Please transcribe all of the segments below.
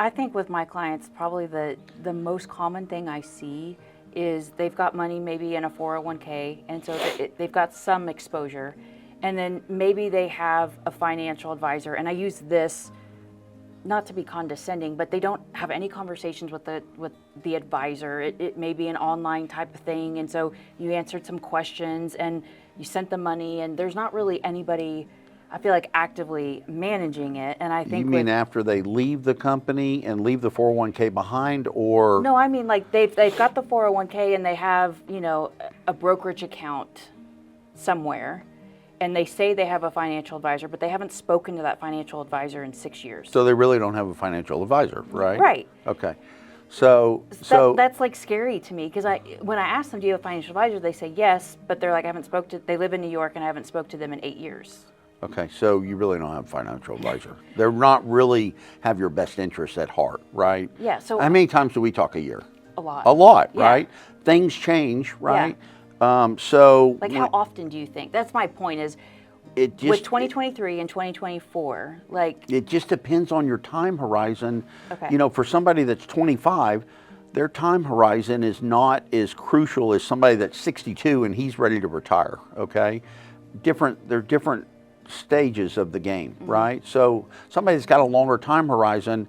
I think with my clients, probably the most common thing I see is they've got money maybe in a 401k, and so they've got some exposure, and then maybe they have a financial advisor, and I use this not to be condescending, but they don't have any conversations with the advisor. It may be an online type of thing, and so you answered some questions and you sent the money, and there's not really anybody, I feel like, actively managing it. And I think you mean after they leave the company and leave the 401k behind, or? No, I mean like they've got the 401k and they have, you know, a brokerage account somewhere, and they say they have a financial advisor, but they haven't spoken to that financial advisor in 6 years. So they really don't have a financial advisor, right? Right. Okay. So that's like scary to me, because when I ask them, do you have a financial advisor, they say yes, but they're like, they live in New York and I haven't spoke to them in 8 years. Okay, so you really don't have a financial advisor. They're not really have your best interests at heart, right? Yeah. So how many times do we talk a year? A lot. A lot, Yeah. right? Things change, right? Yeah. So like, how often do you think? That's my point. Is it just, with 2023 and 2024, like, it just depends on your time horizon. Okay. You know, for somebody that's 25, their time horizon is not as crucial as somebody that's 62 and he's ready to retire. Okay, they're different stages of the game, right? So somebody that's got a longer time horizon,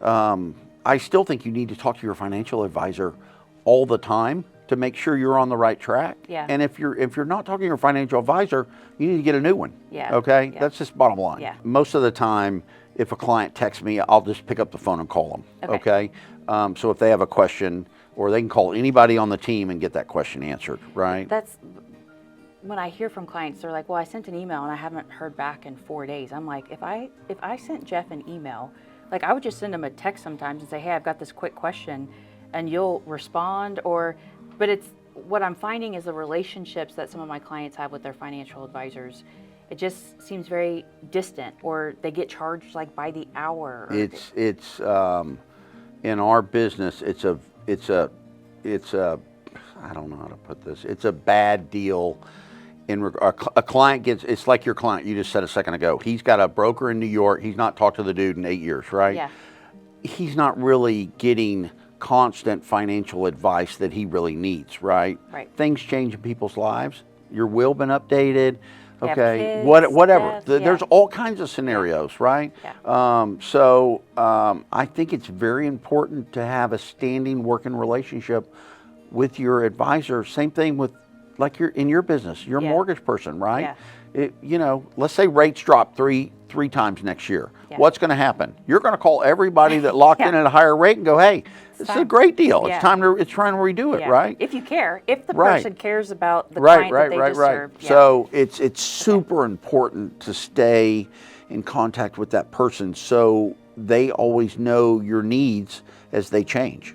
I still think you need to talk to your financial advisor all the time to make sure you're on the right track. Yeah. And if you're not talking to your financial advisor, you need to get a new one. Yeah. Okay? Yeah. That's just bottom line. Yeah. Most of the time, if a client texts me, I'll just pick up the phone and call them. Okay. So if they have a question, or they can call anybody on the team and get that question answered, right? That's when I hear from clients, they're like, well, I sent an email and I haven't heard back in 4 days. I'm like, if I sent Jeff an email, like, I would just send him a text sometimes and say, hey, I've got this quick question, and you'll respond. But it's what I'm finding is the relationships that some of my clients have with their financial advisors, it just seems very distant, or they get charged like by the hour. It's in our business, it's a I don't know how to put this. It's a bad deal. A client gets, it's like your client you just said a second ago. He's got a broker in New York. He's not talked to the dude in 8 years, right? Yeah. He's not really getting constant financial advice that he really needs, right? Right. Things change in people's lives. Your will been updated. They have Okay, kids, whatever. death, There's all kinds of scenarios, right? Yeah. I think it's very important to have a standing working relationship with your advisor. Same thing with, like, you're in your business, you're a mortgage person, right? Yeah. You know, let's say rates drop three times next year. Yeah. What's going to happen? You're going to call everybody that locked in at a higher rate and go, hey, this is a great deal. Yeah. It's trying to redo it, Yeah. right? If you care, if the Right. person cares about the client that they just served. Yeah. So it's super important to stay in contact with that person so they always know your needs as they change.